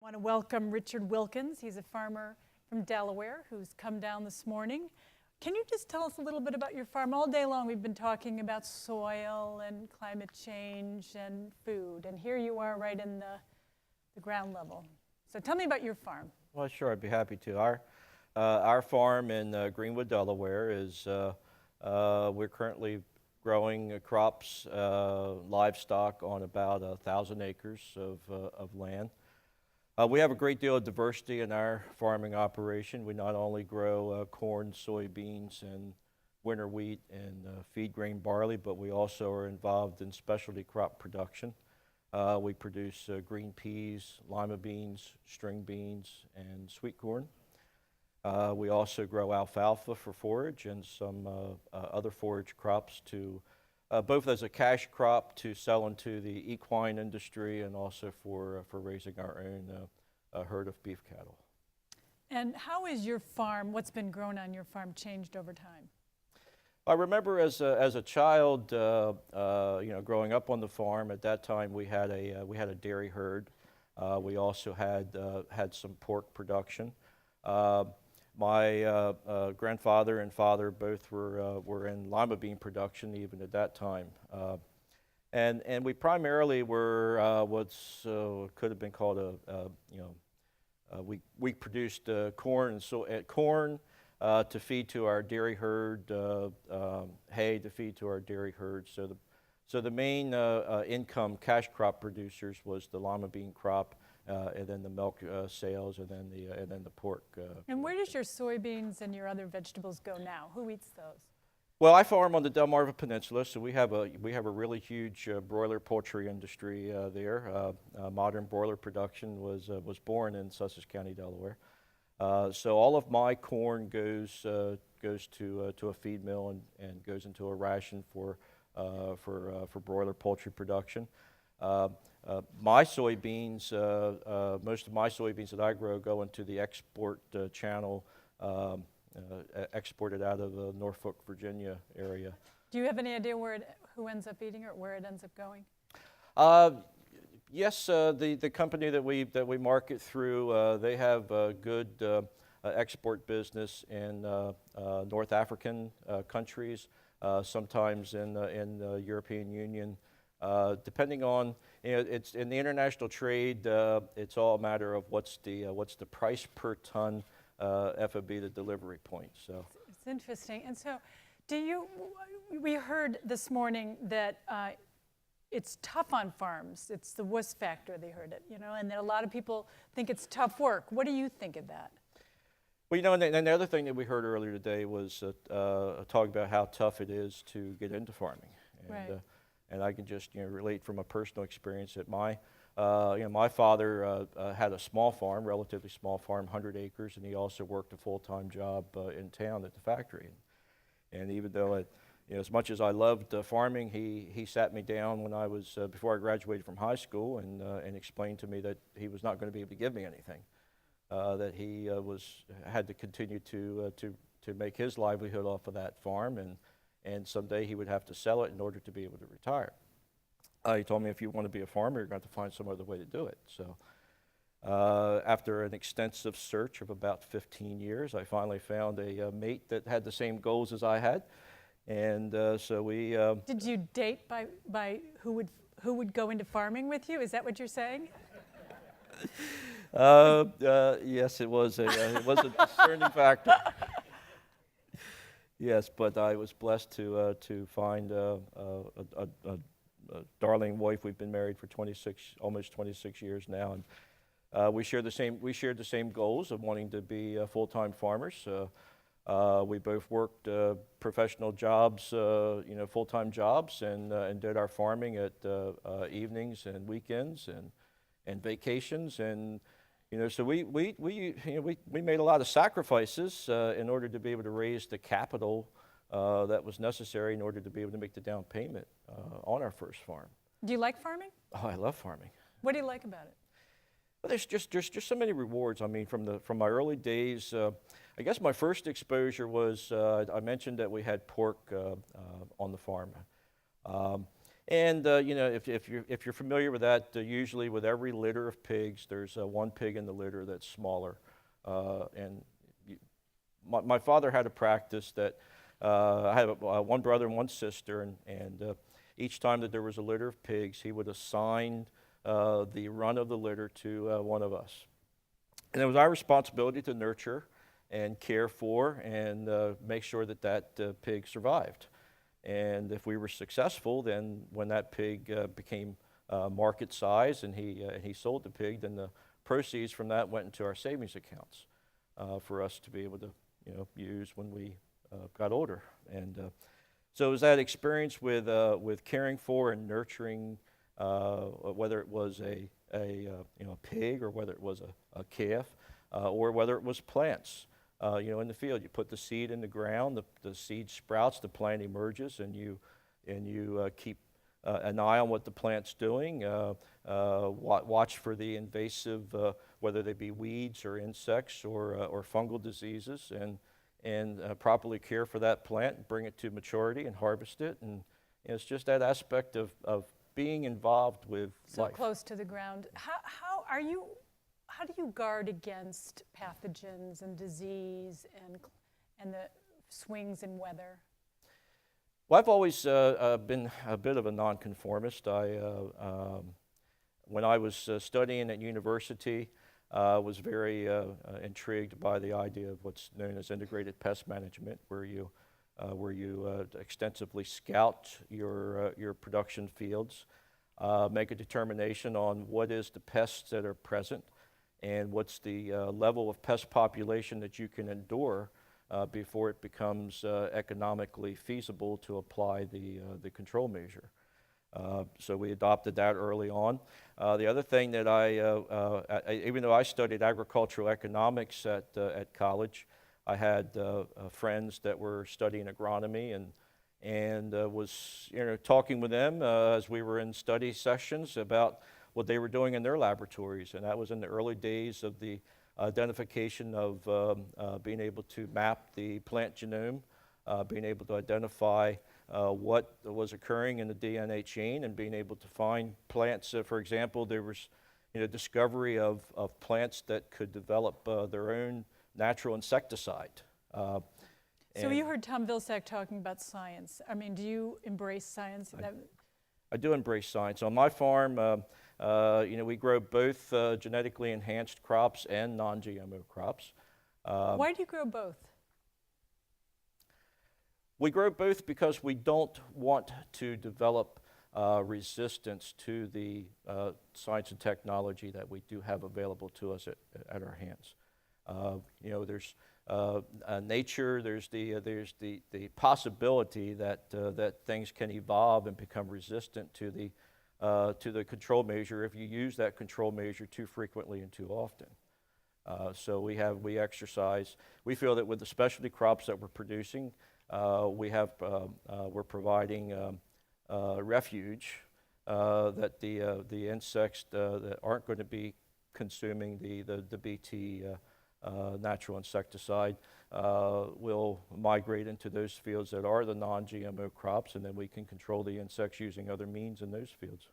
I want to welcome Richard Wilkins. He's a farmer from Delaware who's come down this morning. Can you just tell us a little bit about your farm? All day long we've been talking about soil and climate change and food, and here you are right in the ground level. So tell me about your farm. Well, sure, I'd be happy to. Our farm in Greenwood, Delaware is, we're currently growing crops, livestock on about 1,000 acres of land. We have a great deal of diversity in our farming operation. We not only grow corn, soybeans, and winter wheat and feed grain barley, but we also are involved in specialty crop production. We produce green peas, lima beans, string beans, and sweet corn. We also grow alfalfa for forage and some other forage crops to both as a cash crop to sell into the equine industry and also for raising our own herd of beef cattle. And how is your farm, what's been grown on your farm, changed over time? I remember as a child, growing up on the farm. At that time, we had a dairy herd. We also had some pork production. My grandfather and father both were in lima bean production even at that time, and we primarily were what's could have been called we produced corn and corn to feed to our dairy herd, hay to feed to our dairy herd. So the main income cash crop producers was the lima bean crop. And then the milk sales, and then the pork. And where does your soybeans and your other vegetables go now? Who eats those? Well, I farm on the Delmarva Peninsula, so we have a really huge broiler poultry industry there. Modern broiler production was born in Sussex County, Delaware. So all of my corn goes to a feed mill and goes into a ration for broiler poultry production. My soybeans, most of my soybeans that I grow go into the export channel, exported out of the Norfolk, Virginia area. Do you have any idea who ends up eating it or where it ends up going? Yes, the company that we market through, they have a good export business in North African countries, sometimes in the European Union. Depending on, it's in the international trade. It's all a matter of what's the price per ton FOB the delivery point. So it's interesting. And so, we heard this morning that it's tough on farms. It's the wuss factor. They heard it, and that a lot of people think it's tough work. What do you think of that? Well, and the other thing that we heard earlier today was talking about how tough it is to get into farming. And, right. And I can just relate from a personal experience that my father had a small farm, relatively small farm, 100 acres, and he also worked a full-time job in town at the factory. And even though as much as I loved farming, he sat me down when I was before I graduated from high school and explained to me that he was not going to be able to give me anything, that he had to continue to make his livelihood off of that farm, and someday he would have to sell it in order to be able to retire. He told me, if you want to be a farmer, you're going to have to find some other way to do it. So after an extensive search of about 15 years, I finally found a mate that had the same goals as I had. And so we... Did you date by who would go into farming with you? Is that what you're saying? Yes, it was a discerning factor. Yes, but I was blessed to find a darling wife. We've been married for almost 26 years now, and we shared the same goals of wanting to be full-time farmers. We both worked professional jobs, full-time jobs, and did our farming at evenings and weekends and vacations. And so we made a lot of sacrifices in order to be able to raise the capital that was necessary in order to be able to make the down payment on our first farm. Do you like farming? Oh, I love farming. What do you like about it? Well, there's just so many rewards. I mean, from my early days, I guess my first exposure was I mentioned that we had pork on the farm. And if you're familiar with that, usually with every litter of pigs, there's one pig in the litter that's smaller. And my father had a practice that I had one brother and one sister, and each time that there was a litter of pigs, he would assign the run of the litter to one of us. And it was our responsibility to nurture and care for and make sure that that pig survived. And if we were successful, then when that pig became market size and he sold the pig, then the proceeds from that went into our savings accounts for us to be able to use when we got older. And so it was that experience with caring for and nurturing, whether it was a pig or whether it was a calf or whether it was plants. In the field, you put the seed in the ground, the seed sprouts, the plant emerges, and you keep an eye on what the plant's doing. Watch for the invasive, whether they be weeds or insects or fungal diseases, and properly care for that plant, and bring it to maturity and harvest it. And it's just that aspect of being involved with life. So close to the ground. How do you guard against pathogens and disease and the swings in weather? Well, I've always been a bit of a nonconformist. When I was studying at university, was very intrigued by the idea of what's known as integrated pest management, where you extensively scout your production fields, make a determination on what is the pests that are present, and what's the level of pest population that you can endure before it becomes economically feasible to apply the control measure. So we adopted that early on. The other thing that even though I studied agricultural economics at college, I had friends that were studying agronomy and was talking with them as we were in study sessions about what they were doing in their laboratories. And that was in the early days of the identification of being able to map the plant genome, being able to identify what was occurring in the DNA chain, and being able to find plants. For example, there was discovery of plants that could develop their own natural insecticide. So you heard Tom Vilsack talking about science. I mean, do you embrace science? I do embrace science. On my farm, we grow both genetically enhanced crops and non-GMO crops. Why do you grow both? We grow both because we don't want to develop resistance to the science and technology that we do have available to us at our hands. There's nature. There's the possibility that things can evolve and become resistant to the control measure if you use that control measure too frequently and too often. So we exercise. We feel that with the specialty crops that we're producing, we're providing refuge that the insects that aren't going to be consuming the BT natural insecticide will migrate into those fields that are the non-GMO crops, and then we can control the insects using other means in those fields.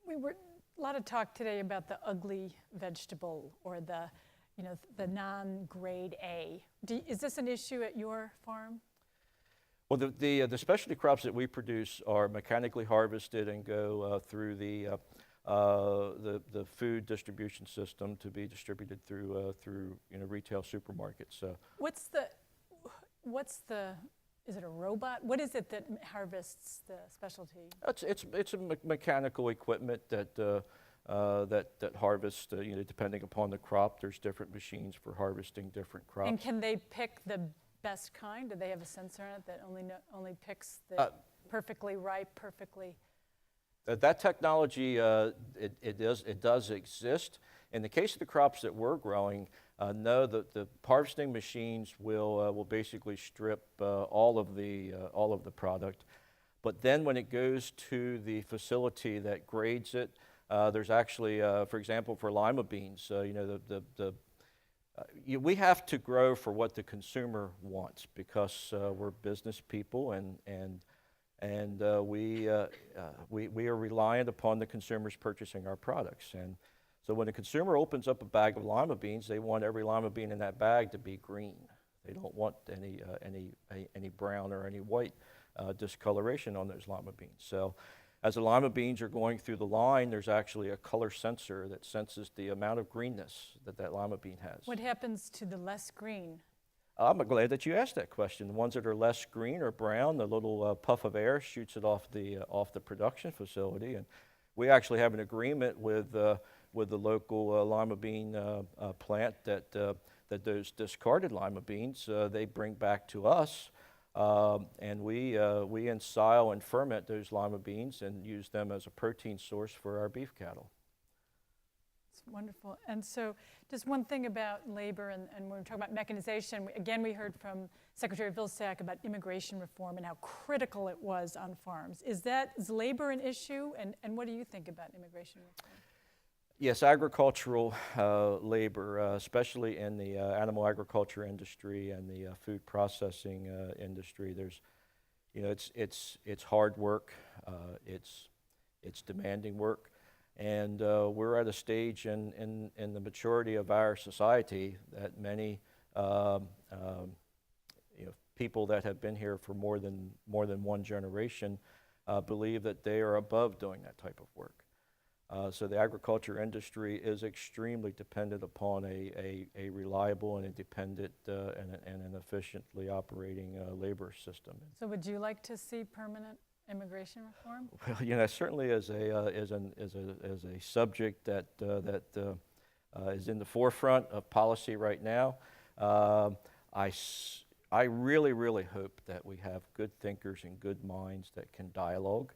We were a lot of talk today about the ugly vegetable or the non-grade A. Is this an issue at your farm? Well, the specialty crops that we produce are mechanically harvested and go through the food distribution system to be distributed through retail supermarkets. Is it a robot? What is it that harvests the specialty? It's a mechanical equipment that harvests. Depending upon the crop, there's different machines for harvesting different crops. And can they pick the best kind? Do they have a sensor on it that only picks the perfectly ripe, perfectly? That technology, it does exist. In the case of the crops that we're growing, no, the harvesting machines will basically strip all of the product. But then when it goes to the facility that grades it, there's actually, for example, for lima beans, we have to grow for what the consumer wants because we're business people, and And we are reliant upon the consumers purchasing our products. And so when a consumer opens up a bag of lima beans, they want every lima bean in that bag to be green. They don't want any brown or any white discoloration on those lima beans. So as the lima beans are going through the line, there's actually a color sensor that senses the amount of greenness that lima bean has. What happens to the less green? I'm glad that you asked that question. The ones that are less green or brown, the little puff of air shoots it off the production facility, and we actually have an agreement with the local lima bean plant that those discarded lima beans they bring back to us, and we ensile and ferment those lima beans and use them as a protein source for our beef cattle. It's wonderful. And so just one thing about labor, and when we're talking about mechanization, again, we heard from Secretary Vilsack about immigration reform and how critical it was on farms. Is labor an issue, and what do you think about immigration reform? Yes, agricultural labor, especially in the animal agriculture industry and the food processing industry, it's hard work, it's demanding work, and we're at a stage in the maturity of our society that many people that have been here for more than one generation believe that they are above doing that type of work. So the agriculture industry is extremely dependent upon a reliable and independent and an efficiently operating labor system. So would you like to see permanent immigration reform? Well, certainly as a subject that is in the forefront of policy right now. I really hope that we have good thinkers and good minds that can dialogue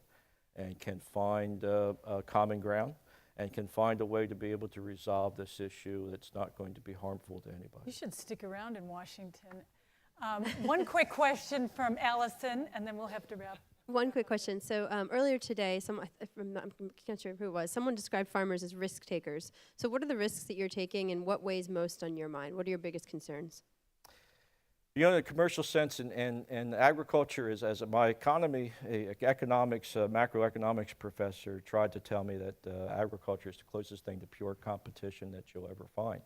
and can find a common ground and can find a way to be able to resolve this issue that's not going to be harmful to anybody. You should stick around in Washington. One quick question from Allison, and then we'll have to wrap. One quick question. So earlier today, I'm not sure who it was, someone described farmers as risk takers. So what are the risks that you're taking, and what weighs most on your mind? What are your biggest concerns? In the commercial sense, and agriculture is, as my macroeconomics professor tried to tell me that agriculture is the closest thing to pure competition that you'll ever find.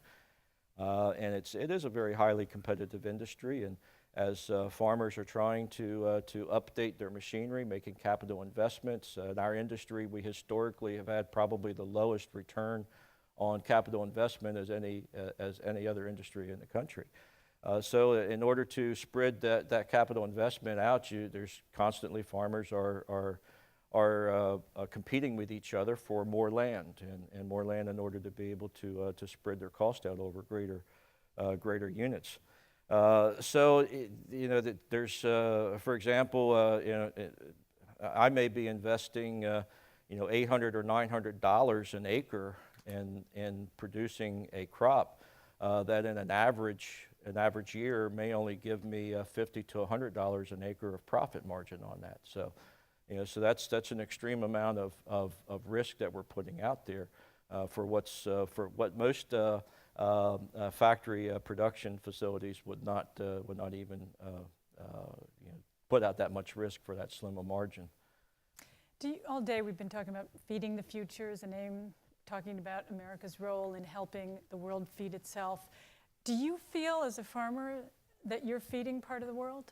And it is a very highly competitive industry, and as farmers are trying to update their machinery, making capital investments, in our industry we historically have had probably the lowest return on capital investment as any other industry in the country. So in order to spread that capital investment out, there's constantly farmers are competing with each other for more land and more land in order to be able to spread their cost out over greater units. So there's for example, I may be investing $800 or $900 an acre in producing a crop that in an average year may only give me $50 to $100 an acre of profit margin on that. So, so that's an extreme amount of risk that we're putting out there for what most factory production facilities would not even put out that much risk for that slim a margin. All day we've been talking about feeding the futures and talking about America's role in helping the world feed itself. Do you feel as a farmer that you're feeding part of the world?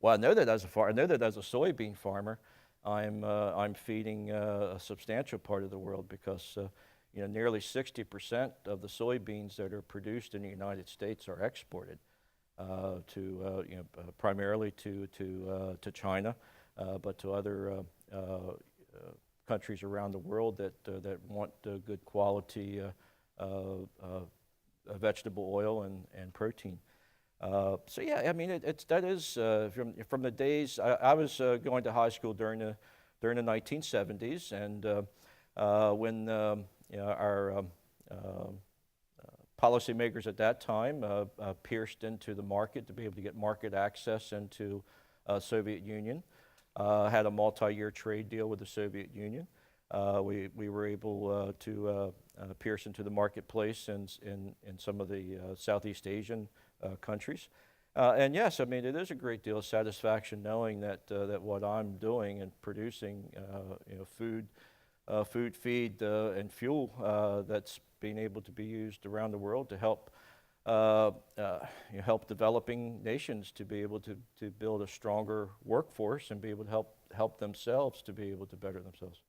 Well, I know that as a soybean farmer, I'm feeding a substantial part of the world because nearly 60% of the soybeans that are produced in the United States are exported primarily to China, but to other countries around the world that want good quality vegetable oil and protein. So yeah, I mean that is from the days I was going to high school during the 1970s, and when our policymakers at that time pierced into the market to be able to get market access into Soviet Union, had a multi-year trade deal with the Soviet Union. We were able to pierce into the marketplace in some of the Southeast Asian countries. And yes, I mean, it is a great deal of satisfaction knowing that that what I'm doing and producing, food, feed, and fuel that's being able to be used around the world to help help developing nations to be able to build a stronger workforce and be able to help themselves to be able to better themselves.